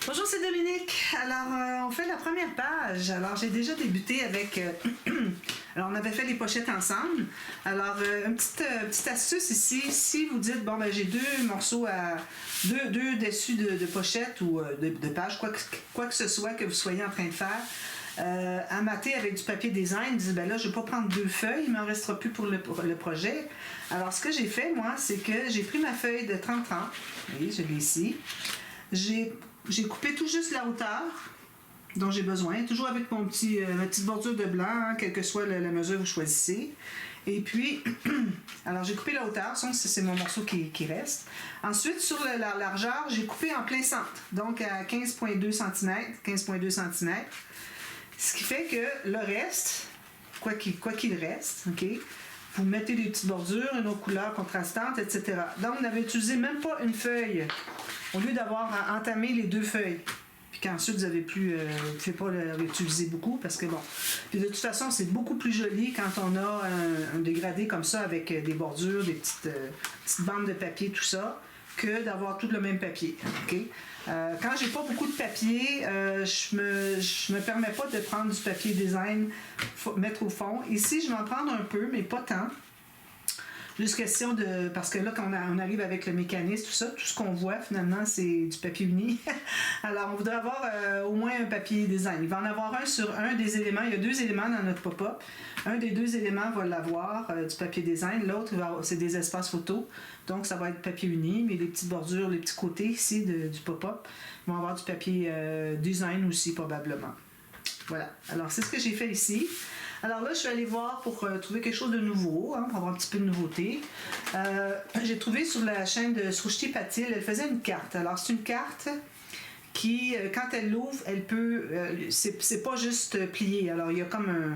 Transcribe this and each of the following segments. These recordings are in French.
Bonjour, c'est Dominique. Alors, on fait la première page. Alors, j'ai déjà débuté avec... alors, on avait fait les pochettes ensemble. Alors, une petite astuce ici. Si vous dites, bon, ben j'ai deux morceaux à... Deux dessus de pochette ou de page, quoi que ce soit que vous soyez en train de faire, à mater avec du papier design, disent, ben là, je ne vais pas prendre deux feuilles, il ne m'en restera plus pour le projet. Alors, ce que j'ai fait, moi, c'est que j'ai pris ma feuille de 30-30. Oui, je l'ai ici. J'ai coupé tout juste la hauteur dont j'ai besoin, toujours avec ma petite bordure de blanc, hein, quelle que soit la mesure que vous choisissez. Et puis, alors j'ai coupé la hauteur, c'est mon morceau qui reste. Ensuite, sur la largeur, j'ai coupé en plein centre, donc à 15,2 cm. Ce qui fait que le reste, quoi qu'il reste, ok, vous mettez des petites bordures, une autre couleur contrastante, etc. Donc, on n'avait utilisé même pas une feuille, au lieu d'avoir entamé les deux feuilles. Puis qu'ensuite, vous avez plus... vous ne pouvez pas l'utiliser beaucoup, parce que bon... Puis de toute façon, c'est beaucoup plus joli quand on a un dégradé comme ça, avec des bordures, des petites bandes de papier, tout ça, que d'avoir tout le même papier. Okay? Quand j'ai pas beaucoup de papier, je me permets pas de prendre du papier design, mettre au fond. Ici, je vais en prendre un peu, mais pas tant. Juste question de... Parce que là, quand on arrive avec le mécanisme, tout ça, tout ce qu'on voit, finalement, c'est du papier uni. Alors, on voudrait avoir au moins un papier design. Il va en avoir un sur un des éléments. Il y a deux éléments dans notre pop-up. Un des deux éléments va l'avoir, du papier design. L'autre, c'est des espaces photos. Donc, ça va être papier uni, mais les petites bordures, les petits côtés ici du pop-up vont avoir du papier design aussi, probablement. Voilà. Alors, c'est ce que j'ai fait ici. Alors là, je suis allée voir pour trouver quelque chose de nouveau, hein, pour avoir un petit peu de nouveauté. J'ai trouvé sur la chaîne de Srushti Patil, elle faisait une carte. Alors, c'est une carte qui, quand elle l'ouvre, elle peut... c'est pas juste plié. Alors, il y a comme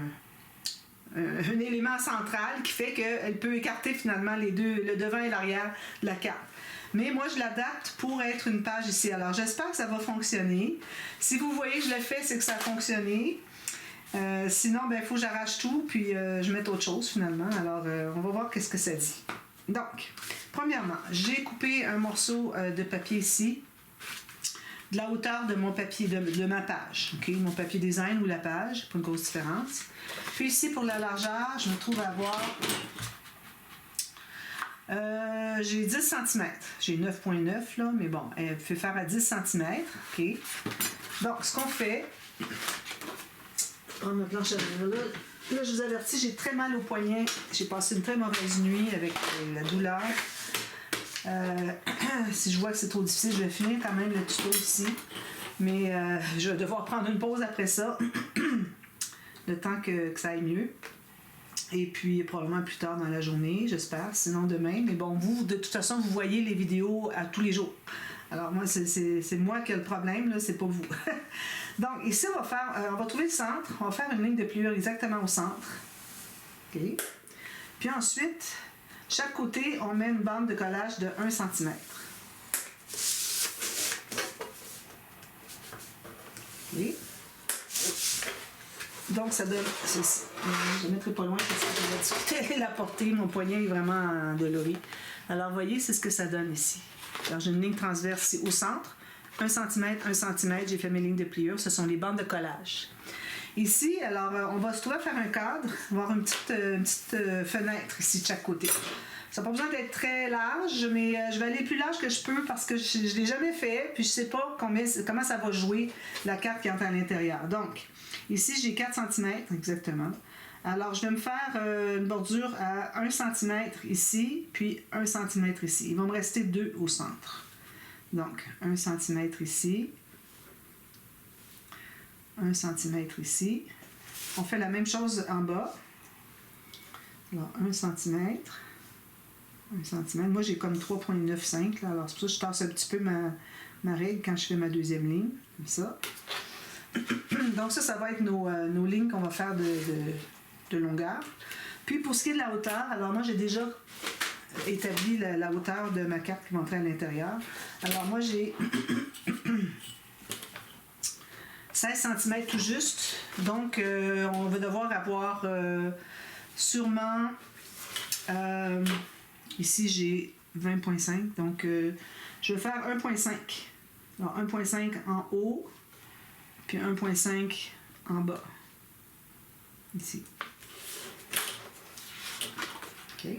un élément central qui fait qu'elle peut écarter finalement les deux, le devant et l'arrière de la carte. Mais moi, je l'adapte pour être une page ici. Alors, j'espère que ça va fonctionner. Si vous voyez que je le fais, c'est que ça a fonctionné. Sinon, il faut que j'arrache tout, puis je mette autre chose finalement. Alors, on va voir qu'est-ce que ça dit. Donc, premièrement, j'ai coupé un morceau de papier ici, de la hauteur de mon papier, de ma page. Okay? Mon papier design ou la page, pas une grosse différence. Puis ici, pour la largeur, je me trouve à avoir... j'ai 10 cm. J'ai 9,9 là, mais bon, elle fait faire à 10 cm. Okay? Donc, ce qu'on fait... ma planche à là, je vous avertis, j'ai très mal au poignet. J'ai passé une très mauvaise nuit avec la douleur. Si je vois que c'est trop difficile, je vais finir quand même le tuto ici. Mais je vais devoir prendre une pause après ça. Le temps que ça aille mieux. Et puis probablement plus tard dans la journée, j'espère. Sinon demain. Mais bon, vous, de toute façon, vous voyez les vidéos à tous les jours. Alors moi, c'est moi qui ai le problème, là, c'est pas vous. Donc ici, on va trouver le centre. On va faire une ligne de pliure exactement au centre. OK. Puis ensuite, chaque côté, on met une bande de collage de 1 cm. OK. Donc ça donne... je ne mettrai pas loin parce que je vais discuter la portée. Mon poignet est vraiment endolori. Alors vous voyez, c'est ce que ça donne ici. Alors j'ai une ligne transverse ici au centre. 1 cm, 1 cm, j'ai fait mes lignes de pliure. Ce sont les bandes de collage. Ici, alors, on va se trouver à faire un cadre, avoir une petite fenêtre ici de chaque côté. Ça n'a pas besoin d'être très large, mais je vais aller le plus large que je peux parce que je ne l'ai jamais fait, puis je ne sais pas comment ça va jouer la carte qui entre à l'intérieur. Donc, ici, j'ai 4 cm exactement. Alors, je vais me faire une bordure à 1 cm ici, puis 1 cm ici. Il va me rester 2 au centre. Donc, 1 cm ici, 1 cm ici. On fait la même chose en bas. Alors, 1 cm, 1 cm. Moi, j'ai comme 3,95 là. Alors, c'est pour ça que je tasse un petit peu ma règle quand je fais ma deuxième ligne, comme ça. Donc, ça va être nos lignes qu'on va faire de longueur. Puis, pour ce qui est de la hauteur, alors moi, j'ai déjà établi la hauteur de ma carte qui va entrer à l'intérieur. Alors moi j'ai 16 cm tout juste, donc on va devoir avoir sûrement ici j'ai 20,5, donc je vais faire 1,5 Alors 1,5 en haut, puis 1,5 en bas. Ici. OK.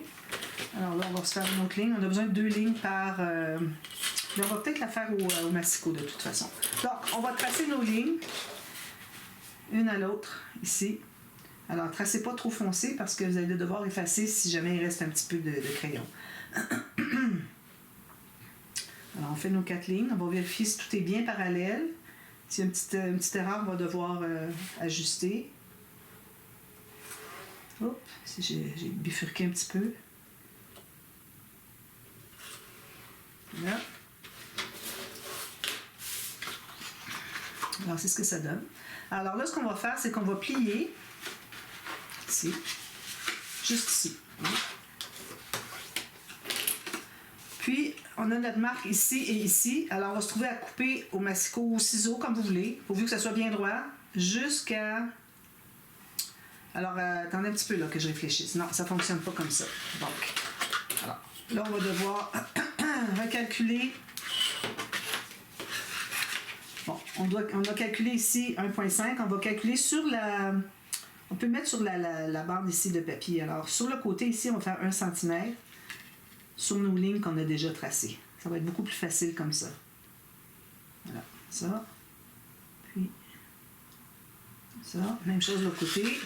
Alors là, on va se faire une autre ligne. On a besoin de 2 lignes par... on va peut-être la faire au masticot de toute façon. Donc, on va tracer nos lignes, une à l'autre, ici. Alors, tracez pas trop foncé parce que vous allez devoir effacer si jamais il reste un petit peu de crayon. Alors, on fait nos 4 lignes. On va vérifier si tout est bien parallèle. S'il y a une petite erreur, on va devoir ajuster. Hop, si j'ai bifurqué un petit peu. Là. Alors, c'est ce que ça donne. Alors là, ce qu'on va faire, c'est qu'on va plier ici, juste ici. Puis, on a notre marque ici et ici. Alors, on va se trouver à couper au masticot ou au ciseau, comme vous voulez, pourvu que ça soit bien droit, jusqu'à... Alors, attendez un petit peu là que je réfléchisse. Non, ça ne fonctionne pas comme ça. Donc, alors, là, on va devoir recalculer. Bon, on a calculé ici 1,5. On va calculer sur la... On peut mettre sur la bande ici de papier. Alors, sur le côté ici, on va faire 1 cm sur nos lignes qu'on a déjà tracées. Ça va être beaucoup plus facile comme ça. Voilà, ça. Puis, ça. Même chose de l'autre côté.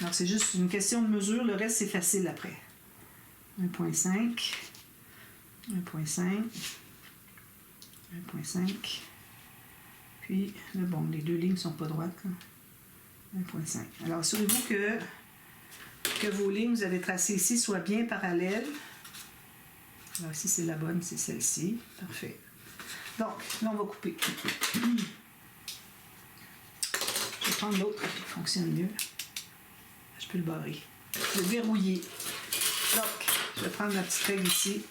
Alors, c'est juste une question de mesure. Le reste, c'est facile après. 1,5. 1,5. 1,5. Puis, là, bon, les 2 lignes ne sont pas droites. 1,5. Alors, assurez-vous que vos lignes que vous avez tracées ici soient bien parallèles. Alors, ici, c'est la bonne, c'est celle-ci. Parfait. Donc, là, on va couper. Je vais prendre l'autre qui fonctionne mieux. Je peux le barrer. Le verrouiller. Donc, je vais prendre ma petite règle ici.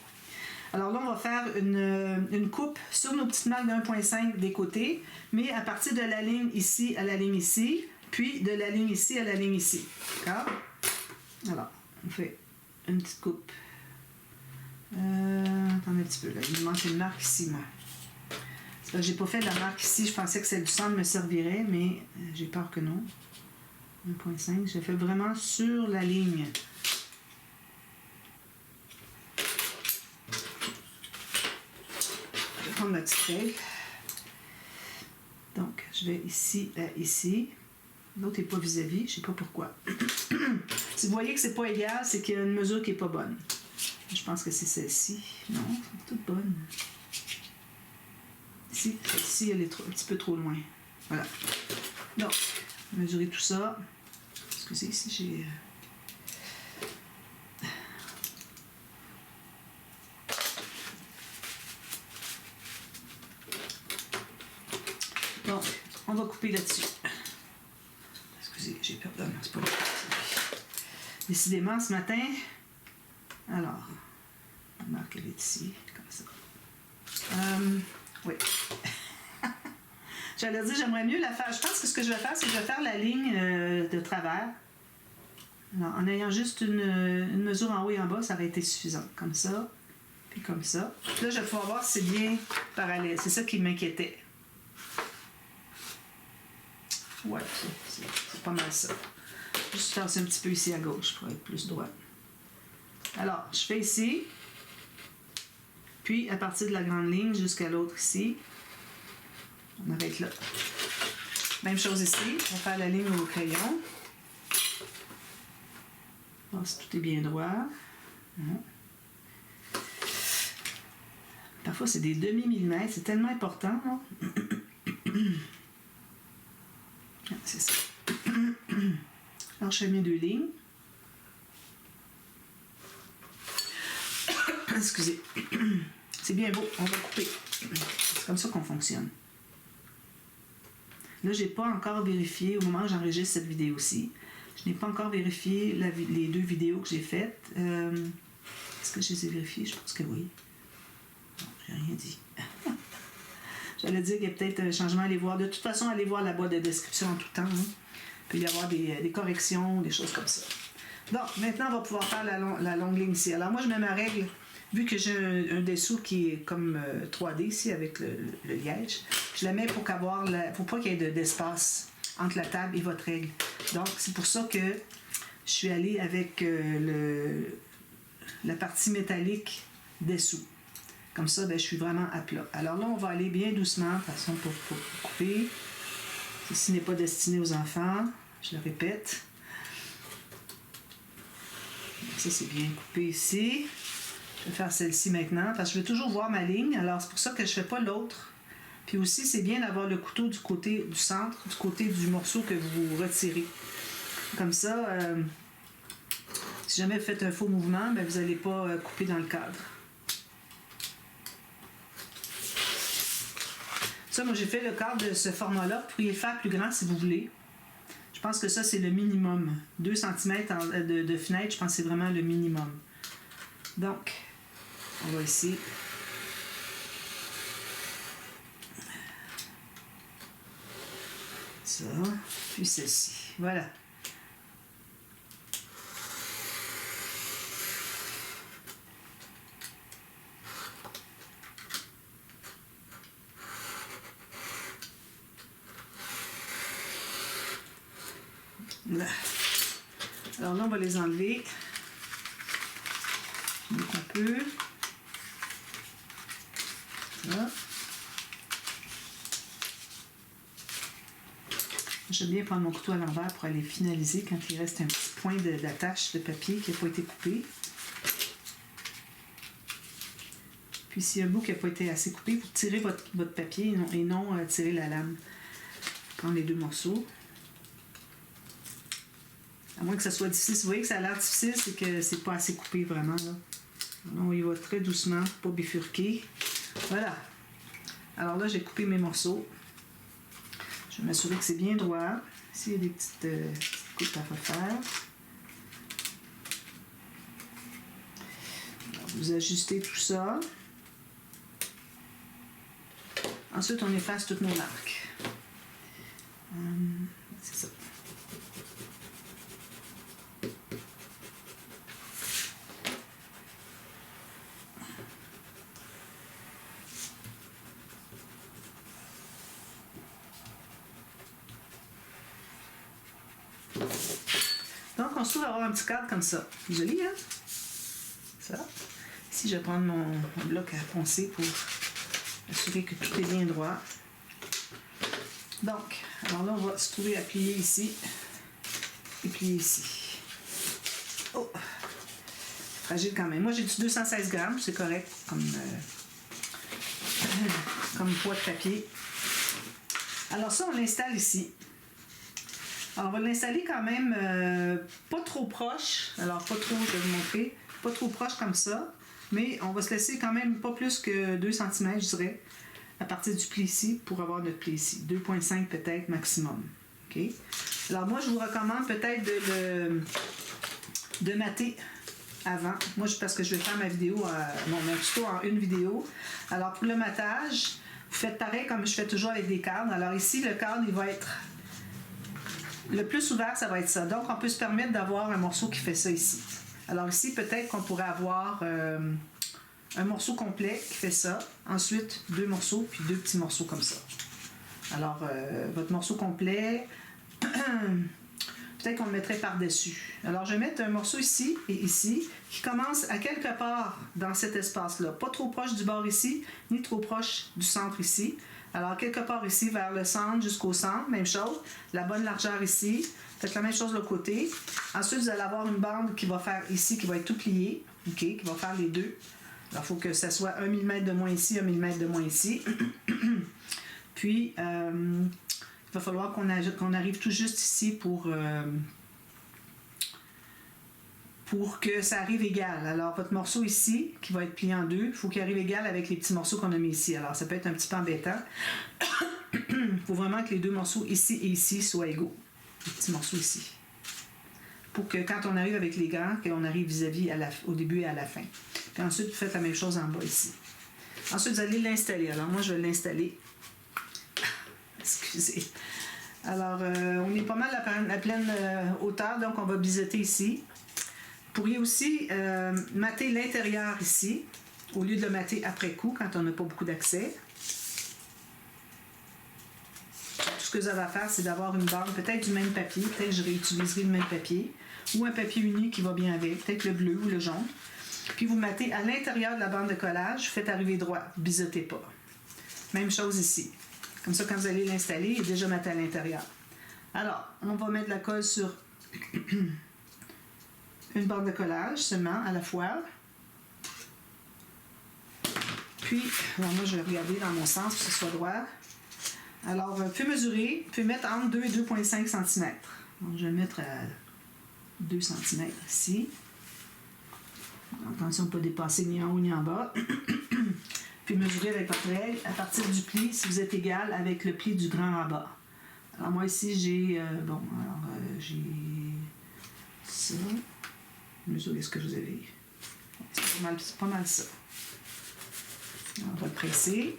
Alors là, on va faire une coupe sur nos petites marques de 1,5 des côtés, mais à partir de la ligne ici à la ligne ici, puis de la ligne ici à la ligne ici. D'accord? Alors, on fait une petite coupe. Attendez un petit peu, là. Il me manque une marque ici, moi. C'est parce que j'ai pas fait la marque ici. Je pensais que celle du centre me servirait, mais j'ai peur que non. 1,5. Je fais vraiment sur la ligne. Je vais prendre ma petite règle. Donc, je vais ici à ici. L'autre n'est pas vis-à-vis, je ne sais pas pourquoi. Si vous voyez que c'est pas égal, c'est qu'il y a une mesure qui n'est pas bonne. Je pense que c'est celle-ci. Non, c'est toute bonne. Ici, celle-ci, elle est un petit peu trop loin. Voilà. Donc, mesurer tout ça. Excusez, ici, j'ai... Donc, on va couper là-dessus. Excusez, j'ai peur de... Non, c'est pas bon. Décidément, ce matin... Alors, la marque, elle est ici, comme ça. Oui. J'allais dire, j'aimerais mieux la faire. Je pense que ce que je vais faire, c'est que je vais faire la ligne de travers. Alors, en ayant juste une mesure en haut et en bas, ça aurait été suffisant. Comme ça, puis comme ça. Là, je vais pouvoir voir si c'est bien parallèle. C'est ça qui m'inquiétait. Ouais, c'est pas mal ça. Juste faire ça un petit peu ici à gauche pour être plus droit. Alors, je fais ici, puis à partir de la grande ligne jusqu'à l'autre ici, on arrête là. Même chose ici, on va faire la ligne au crayon. Voir si tout est bien droit. Parfois, c'est des demi-millimètres, c'est tellement important. C'est ça. Alors, je fais mes 2 lignes. Excusez. C'est bien beau, on va couper. C'est comme ça qu'on fonctionne. Là, je n'ai pas encore vérifié, au moment où j'enregistre cette vidéo-ci, je n'ai pas encore vérifié les 2 vidéos que j'ai faites. Est-ce que je les ai vérifiées? Je pense que oui. Non, j'ai rien dit. J'allais dire qu'il y a peut-être un changement à aller voir. De toute façon, allez voir la boîte de description en tout temps. Hein. Il peut y avoir des corrections, des choses comme ça. Donc, maintenant, on va pouvoir faire la longue ligne ici. Alors, moi, je mets ma règle vu que j'ai un dessous qui est comme 3D ici avec le liège, je la mets pour pas qu'il y ait d'espace entre la table et votre règle. Donc, c'est pour ça que je suis allée avec la partie métallique dessous. Comme ça, ben, je suis vraiment à plat. Alors là, on va aller bien doucement, de façon pour couper. Ceci n'est pas destiné aux enfants, je le répète. Ça, c'est bien coupé ici. Je vais faire celle-ci maintenant, parce que je veux toujours voir ma ligne. Alors, c'est pour ça que je ne fais pas l'autre. Puis aussi, c'est bien d'avoir le couteau du côté du centre, du côté du morceau que vous retirez. Comme ça, si jamais vous faites un faux mouvement, ben, vous n'allez pas couper dans le cadre. Ça, moi, j'ai fait le cadre de ce format-là. Vous pourriez le faire plus grand si vous voulez. Je pense que ça, c'est le minimum. 2 cm de fenêtre, je pense que c'est vraiment le minimum. Donc, on va ici. Ça, puis ceci. Voilà. Là. Alors là, on va les enlever. Donc on peut. Là. J'aime bien prendre mon couteau à l'envers pour aller finaliser quand il reste un petit point d'attache de papier qui n'a pas été coupé. Puis s'il y a un bout qui n'a pas été assez coupé, vous tirez votre papier et non tirer la lame. Prendre les deux morceaux. À moins que ça soit difficile. Si vous voyez que ça a l'air difficile, c'est que c'est pas assez coupé vraiment. Là. On y va très doucement, pas bifurquer. Voilà. Alors là, j'ai coupé mes morceaux. Je vais m'assurer que c'est bien droit. Ici, il y a des petites coupes à refaire. Alors, vous ajustez tout ça. Ensuite, on efface toutes nos marques. C'est ça. Donc, on se trouve à avoir un petit cadre comme ça. Joli, hein? Ça. Ici, je vais prendre mon bloc à poncer pour assurer que tout est bien droit. Donc, alors là, on va se trouver à plier ici et plier ici. Oh! Fragile quand même. Moi, j'ai du 216 grammes, c'est correct comme poids de papier. Alors ça, on l'installe ici. Alors, on va l'installer quand même pas trop proche. Alors, pas trop, je vais vous montrer. Pas trop proche comme ça. Mais on va se laisser quand même pas plus que 2 cm, je dirais, à partir du pli ici pour avoir notre pli ici. 2,5 peut-être maximum. OK? Alors, moi, je vous recommande peut-être de mater avant. Moi, parce que je vais faire ma vidéo, mon tuto en une vidéo. Alors, pour le matage, vous faites pareil comme je fais toujours avec des cadres. Alors, ici, le cadre, il va être le plus ouvert, ça va être ça. Donc, on peut se permettre d'avoir un morceau qui fait ça ici. Alors ici, peut-être qu'on pourrait avoir un morceau complet qui fait ça. Ensuite, 2 morceaux, puis 2 petits morceaux comme ça. Alors, votre morceau complet, peut-être qu'on le mettrait par-dessus. Alors, je vais mettre un morceau ici et ici, qui commence à quelque part dans cet espace-là. Pas trop proche du bord ici, ni trop proche du centre ici. Alors, quelque part ici, vers le centre jusqu'au centre, même chose. La bonne largeur ici. Faites la même chose de l'autre côté. Ensuite, vous allez avoir une bande qui va faire ici, qui va être tout pliée, OK, qui va faire les deux. Alors, il faut que ça soit 1 mm de moins ici, 1 mm de moins ici. Puis, il va falloir qu'on arrive tout juste ici pour que ça arrive égal. Alors, votre morceau ici, qui va être plié en deux, il faut qu'il arrive égal avec les petits morceaux qu'on a mis ici. Alors, ça peut être un petit peu embêtant. Il faut vraiment que les deux morceaux ici et ici soient égaux. Les petits morceaux ici. Pour que quand on arrive avec les gants, qu'on arrive vis-à-vis au début et à la fin. Puis ensuite, vous faites la même chose en bas ici. Ensuite, vous allez l'installer. Alors, moi, je vais l'installer. Excusez. Alors, on est pas mal à pleine hauteur, donc on va biseauter ici. Vous pourriez aussi mater l'intérieur ici. au lieu de le mater après coup, quand on n'a pas beaucoup d'accès. Tout ce que vous avez à faire, c'est d'avoir une bande, peut-être du même papier, peut-être que je réutiliserai le même papier, ou un papier uni qui va bien avec, peut-être le bleu ou le jaune. Puis vous matez à l'intérieur de la bande de collage, faites arriver droit, bisotez pas. Même chose ici. Comme ça, quand vous allez l'installer, il est déjà maté à l'intérieur. Alors, on va mettre de la colle sur une bande de collage seulement, à la fois. Puis, alors moi, je vais regarder dans mon sens pour que ce soit droit. Alors, vous pouvez mesurer, vous pouvez mettre entre 2 et 2,5 cm. Donc, je vais mettre à 2 cm ici. Attention, pas dépasser ni en haut ni en bas. Puis mesurer avec votre règle à partir du pli, si vous êtes égal avec le pli du grand rabat. Alors moi ici, j'ai j'ai ça. Mesurez ce que vous avez. C'est pas mal ça. Alors, on va le presser.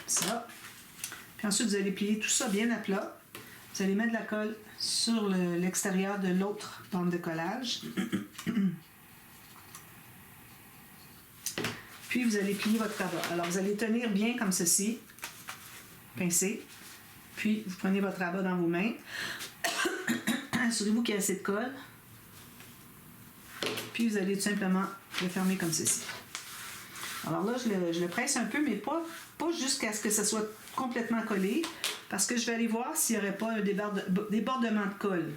Ça. Puis ensuite, vous allez plier tout ça bien à plat. Vous allez mettre de la colle sur l'extérieur de l'autre bande de collage. Puis vous allez plier votre rabat. Alors vous allez tenir bien comme ceci, pincé. Puis vous prenez votre rabat dans vos mains. Assurez-vous qu'il y a assez de colle. Puis vous allez tout simplement le fermer comme ceci. Alors là, je le presse un peu, mais pas jusqu'à ce que ça soit complètement collé, parce que je vais aller voir s'il n'y aurait pas un débordement de colle.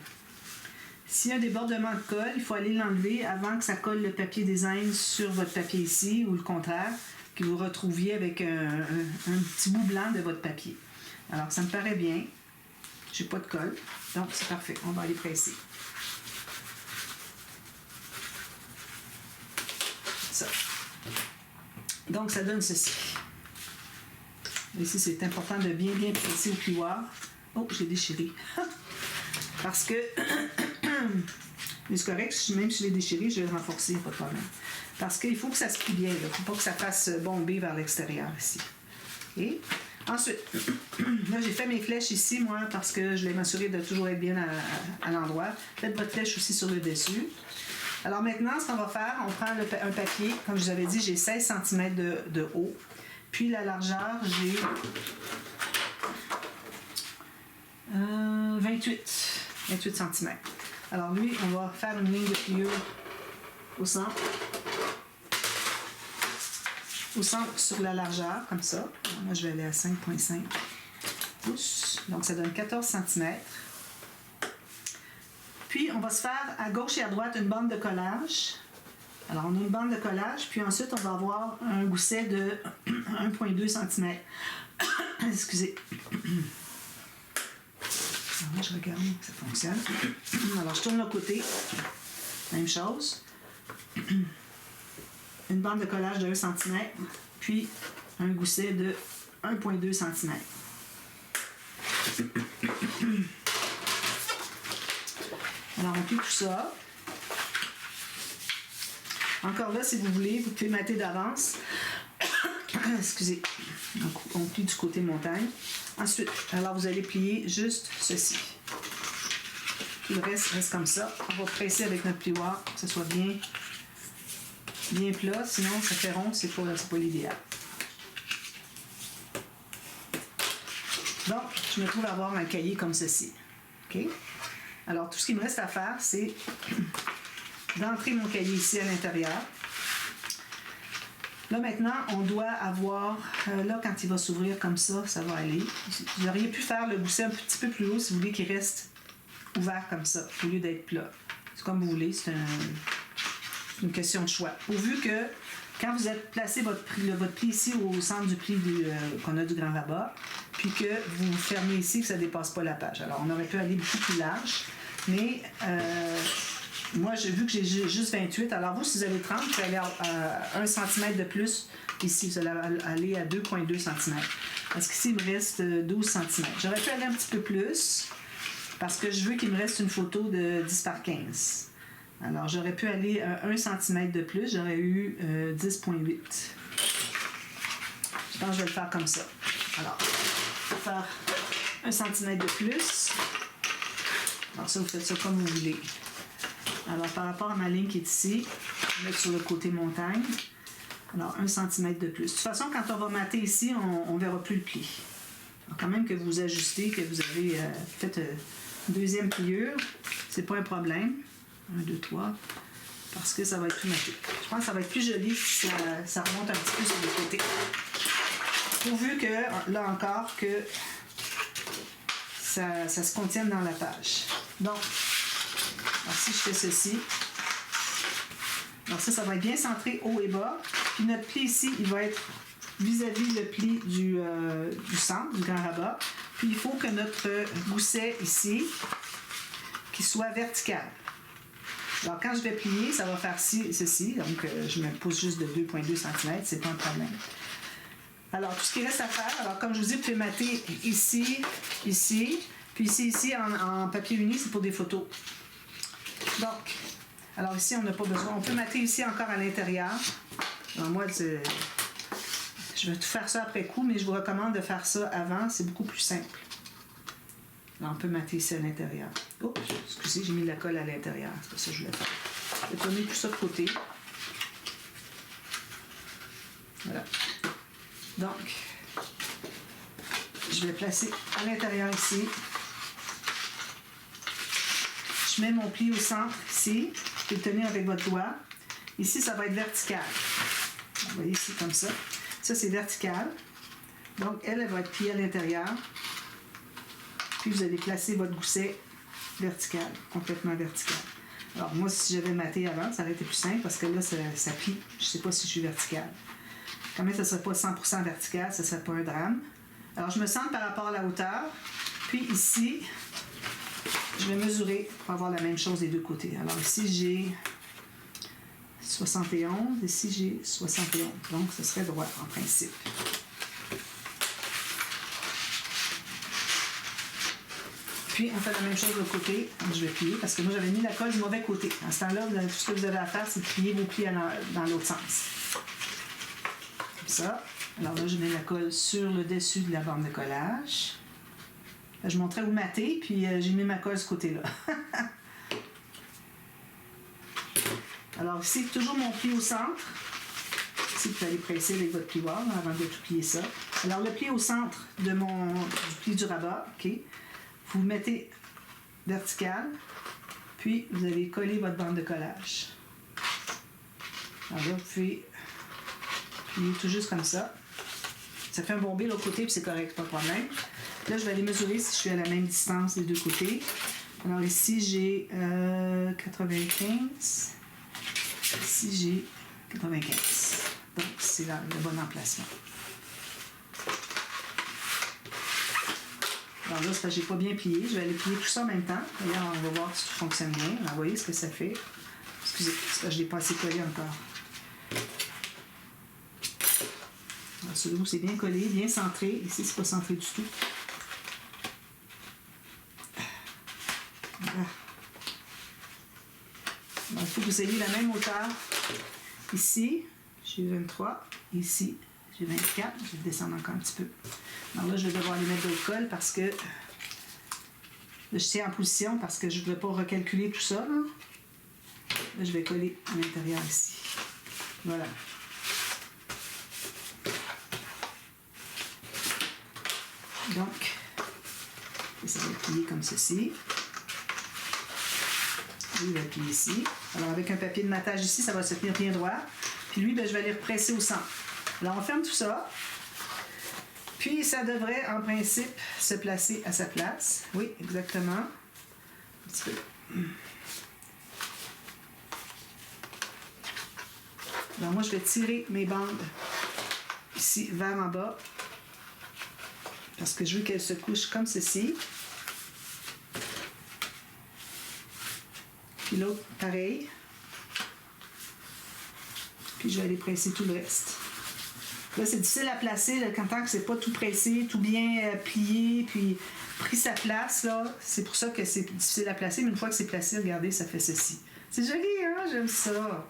S'il y a un débordement de colle, il faut aller l'enlever avant que ça colle le papier design sur votre papier ici, ou le contraire, que vous retrouviez avec un petit bout blanc de votre papier. Alors, ça me paraît bien. J'ai pas de colle, donc c'est parfait. On va aller presser. Ça. Donc, ça donne ceci. Ici, c'est important de bien presser au plioir. Oh, j'ai déchiré. Parce que, mais c'est correct, même si je l'ai déchiré, je vais le renforcer, pas de problème. Parce qu'il faut que ça se plie bien. Il ne faut pas que ça fasse bomber vers l'extérieur ici. Et ensuite, là, j'ai fait mes flèches ici, moi, parce que je vais m'assurer de toujours être bien à l'endroit. Faites votre flèche aussi sur le dessus. Alors maintenant, ce qu'on va faire, on prend un papier, comme je vous avais dit, j'ai 16 cm de haut. Puis la largeur, j'ai 28 cm. Alors lui, on va faire une ligne de pliure au centre. Au centre sur la largeur, comme ça. Alors, moi, je vais aller à 5,5 pouces. Donc ça donne 14 cm. Puis on va se faire à gauche et à droite une bande de collage. Alors, on a une bande de collage, puis ensuite, on va avoir un gousset de 1,2 cm. Excusez. Alors, là, je regarde que ça fonctionne. Alors, je tourne le côté. Même chose. Une bande de collage de 1 cm, puis un gousset de 1,2 cm. Alors, on plie tout ça. Encore là, si vous voulez, vous pouvez mater d'avance. Excusez. On plie du côté montagne. Ensuite, alors vous allez plier juste ceci. Tout le reste comme ça. On va presser avec notre plioir pour que ce soit bien plat. Sinon, ça fait rond, c'est pas l'idéal. Donc, je me trouve à avoir un cahier comme ceci. OK? Alors, tout ce qu'il me reste à faire, c'est d'entrer mon cahier ici à l'intérieur. Là, maintenant, on doit avoir... là, quand il va s'ouvrir comme ça, ça va aller. Vous auriez pu faire le gousset un petit peu plus haut si vous voulez qu'il reste ouvert comme ça, au lieu d'être plat. C'est comme vous voulez, c'est une question de choix. Pourvu que, quand vous êtes placé votre pli ici au centre du pli qu'on a du grand rabat, puis que vous fermez ici, que ça ne dépasse pas la page. Alors, on aurait pu aller beaucoup plus large, mais... moi, j'ai vu que j'ai juste 28. Alors, vous, si vous avez 30, vous allez à 1 cm de plus. Ici, vous allez aller à 2,2 cm. Parce qu'ici, il me reste 12 cm. J'aurais pu aller un petit peu plus parce que je veux qu'il me reste une photo de 10 par 15. Alors, j'aurais pu aller à 1 cm de plus. J'aurais eu 10,8. Je pense que je vais le faire comme ça. Alors, pour faire 1 cm de plus. Alors ça, vous faites ça comme vous voulez. Alors, par rapport à ma ligne qui est ici, je vais mettre sur le côté montagne. Alors, 1 cm de plus. De toute façon, quand on va mater ici, on ne verra plus le pli. Alors, quand même que vous ajustez, que vous avez fait une deuxième pliure, c'est pas un problème. 1, 2, 3. Parce que ça va être plus maté. Je pense que ça va être plus joli si ça remonte un petit peu sur le côté. Pourvu que, là encore, que ça se contienne dans la page. Donc, alors si je fais ceci, alors ça va être bien centré haut et bas. Puis notre pli ici, il va être vis-à-vis le pli du centre, du grand rabat. Puis il faut que notre gousset ici, qu'il soit vertical. Alors quand je vais plier, ça va faire ceci. Donc je me pousse juste de 2,2 cm, c'est pas un problème. Alors tout ce qui reste à faire, alors comme je vous dis, vous pouvez mater ici, ici, puis ici en papier uni, c'est pour des photos. Donc, alors ici, on n'a pas besoin. On peut mater ici encore à l'intérieur. Alors moi, je vais tout faire ça après coup, mais je vous recommande de faire ça avant. C'est beaucoup plus simple. Alors, on peut mater ici à l'intérieur. Oups, excusez, j'ai mis de la colle à l'intérieur. C'est pas ça que je voulais faire. Je vais tourner tout ça de côté. Voilà. Donc, je vais placer à l'intérieur ici. Je mets mon pli au centre ici. Vous pouvez le tenir avec votre doigt. Ici, ça va être vertical. Vous voyez ici comme ça. Ça, c'est vertical. Donc, elle va être pliée à l'intérieur. Puis, vous allez placer votre gousset vertical, complètement vertical. Alors, moi, si j'avais maté avant, ça aurait été plus simple parce que là, ça plie. Je ne sais pas si je suis vertical. Quand même, ça ne serait pas 100% vertical, ça ne serait pas un drame. Alors, je me centre par rapport à la hauteur. Puis ici, je vais mesurer pour avoir la même chose des deux côtés. Alors ici, j'ai 71. Ici, j'ai 71. Donc, ce serait droit en principe. Puis, on fait la même chose de l'autre côté. Je vais plier parce que moi, j'avais mis la colle du mauvais côté. À ce temps-là, tout ce que vous avez à faire, c'est de plier vos plis dans l'autre sens. Comme ça. Alors là, je mets la colle sur le dessus de la bande de collage. Je montrais où mater, puis j'ai mis ma colle de ce côté-là. Alors ici, toujours mon pli au centre. Ici, vous allez presser avec votre plioir avant de tout plier ça. Alors le pli au centre du pli du rabat, ok. Vous mettez vertical, puis vous allez coller votre bande de collage. Alors là, vous pouvez plier tout juste comme ça. Ça fait un bombé de l'autre côté, puis c'est correct, pas de problème. Là, je vais aller mesurer si je suis à la même distance des deux côtés. Alors ici, j'ai 95. Ici, j'ai 95. Donc, c'est le bon emplacement. Alors là, c'est parce que je n'ai pas bien plié. Je vais aller plier tout ça en même temps. D'ailleurs, on va voir si tout fonctionne bien. Alors, vous voyez ce que ça fait. Excusez, c'est parce que je ne l'ai pas assez collé encore. Alors, celui-là, c'est bien collé, bien centré. Ici, c'est pas centré du tout. Voilà. Alors, il faut que vous ayez la même hauteur. Ici, j'ai 23. Ici, j'ai 24. Je vais descendre encore un petit peu. Alors là, je vais devoir les mettre de colle parce que là, je tiens en position parce que je ne voudrais pas recalculer tout ça. Là, je vais coller à l'intérieur ici. Voilà. Donc, ça va être plié comme ceci. Lui, il va plier ici. Alors, avec un papier de matage ici, ça va se tenir bien droit. Puis lui, ben, je vais aller represser au centre. Alors, on ferme tout ça. Puis, ça devrait, en principe, se placer à sa place. Oui, exactement. Un petit peu. Alors, moi, je vais tirer mes bandes ici vers en bas. Parce que je veux qu'elle se couche comme ceci. Puis l'autre, pareil. Puis je vais aller presser tout le reste. Là, c'est difficile à placer là, tant que c'est pas tout pressé, tout bien plié, puis pris sa place. Là, c'est pour ça que c'est difficile à placer. Mais une fois que c'est placé, regardez, ça fait ceci. C'est joli, hein? J'aime ça.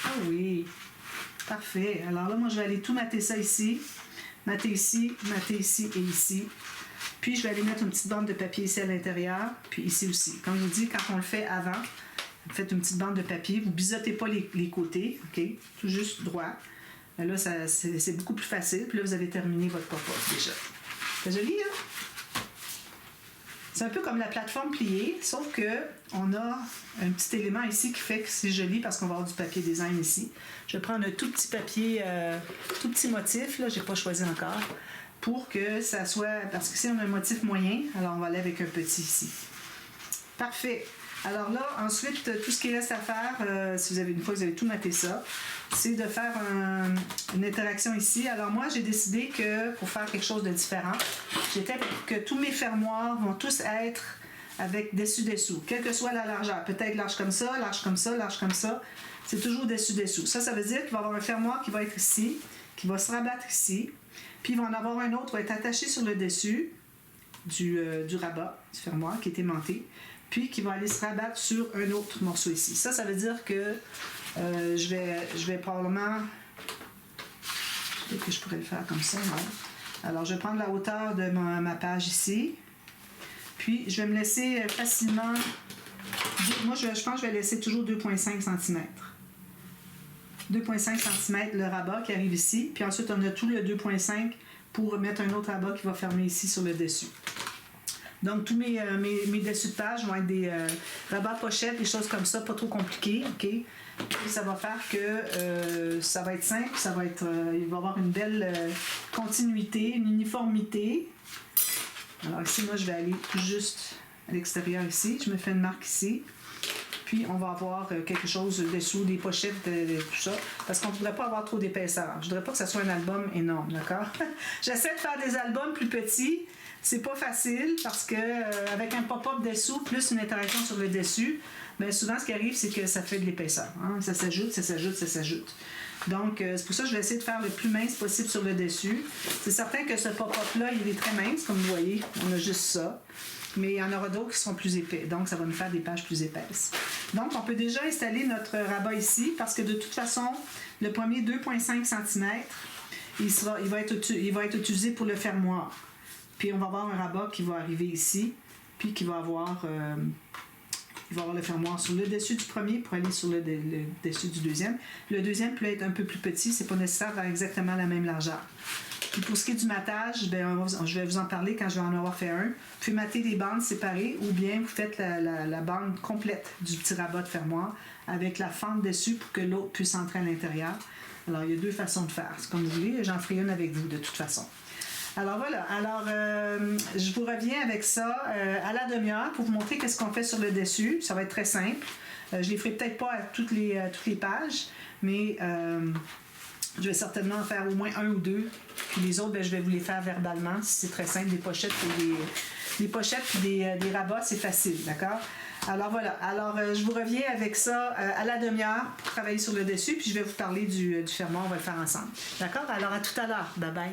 Ah oui. Parfait. Alors là, moi, je vais aller tout mater ça ici. Mater ici et ici. Puis je vais aller mettre une petite bande de papier ici à l'intérieur, puis ici aussi. Comme je vous dis, quand on le fait avant, vous faites une petite bande de papier, vous ne biseautez pas les côtés, OK? Tout juste droit. Mais là, c'est beaucoup plus facile. Puis là, vous avez terminé votre pop-up déjà. C'est joli, hein? C'est un peu comme la plateforme pliée, sauf que on a un petit élément ici qui fait que c'est joli parce qu'on va avoir du papier design ici. Je vais prendre un tout petit papier, tout petit motif, là, j'ai pas choisi encore, pour que ça soit, parce que si on a un motif moyen, alors on va aller avec un petit ici. Parfait. Alors là, ensuite, tout ce qui reste à faire, si vous avez une fois vous avez tout maté ça, c'est de faire une interaction ici. Alors moi, j'ai décidé que pour faire quelque chose de différent, j'étais que tous mes fermoirs vont tous être avec dessus-dessous, quelle que soit la largeur. Peut-être large comme ça, large comme ça, large comme ça. C'est toujours dessus-dessous. Ça veut dire qu'il va y avoir un fermoir qui va être ici, qui va se rabattre ici, puis il va en avoir un autre qui va être attaché sur le dessus du rabat, du fermoir qui est aimanté, puis qui va aller se rabattre sur un autre morceau ici. Ça veut dire que je vais probablement... Peut-être que je pourrais le faire comme ça. Ouais. Alors, je vais prendre la hauteur de ma page ici. Puis, je vais me laisser facilement... Moi, je pense que je vais laisser toujours 2,5 cm. 2,5 cm le rabat qui arrive ici. Puis ensuite, on a tout le 2,5 pour mettre un autre rabat qui va fermer ici sur le dessus. Donc, tous mes dessus de page vont être des rabats pochettes, des choses comme ça, pas trop compliquées, OK? Et ça va faire que ça va être simple, il va y avoir une belle continuité, une uniformité. Alors ici, moi, je vais aller tout juste à l'extérieur ici. Je me fais une marque ici. Puis, on va avoir quelque chose dessous, des pochettes, tout ça, parce qu'on ne voudrait pas avoir trop d'épaisseur. Je ne voudrais pas que ça soit un album énorme, d'accord? J'essaie de faire des albums plus petits. C'est pas facile parce que avec un pop-up dessous, plus une interaction sur le dessus, bien souvent, ce qui arrive, c'est que ça fait de l'épaisseur. Hein? Ça s'ajoute, ça s'ajoute, ça s'ajoute. Donc, c'est pour ça que je vais essayer de faire le plus mince possible sur le dessus. C'est certain que ce pop-up-là, il est très mince, comme vous voyez. On a juste ça. Mais il y en aura d'autres qui seront plus épais. Donc, ça va nous faire des pages plus épaisses. Donc, on peut déjà installer notre rabat ici parce que de toute façon, le premier 2,5 cm, il va être utilisé pour le fermoir. Puis, on va avoir un rabat qui va arriver ici, puis qui va avoir... il va avoir le fermoir sur le dessus du premier pour aller sur le dessus du deuxième. Le deuxième peut être un peu plus petit, c'est pas nécessaire d'avoir exactement la même largeur. Puis pour ce qui est du matage, bien, je vais vous en parler quand je vais en avoir fait un. Vous pouvez mater des bandes séparées ou bien vous faites la bande complète du petit rabat de fermoir avec la fente dessus pour que l'autre puisse entrer à l'intérieur. Alors, il y a deux façons de faire. C'est comme vous voulez, j'en ferai une avec vous de toute façon. Alors voilà, je vous reviens avec ça à la demi-heure pour vous montrer qu'est-ce qu'on fait sur le dessus. Ça va être très simple. Je ne les ferai peut-être pas à toutes les pages, mais je vais certainement en faire au moins un ou deux. Puis les autres, je vais vous les faire verbalement. C'est très simple, des pochettes et des rabats, c'est facile, d'accord? Alors voilà, je vous reviens avec ça à la demi-heure pour travailler sur le dessus, puis je vais vous parler du fermoir, on va le faire ensemble. D'accord? Alors à tout à l'heure, bye bye.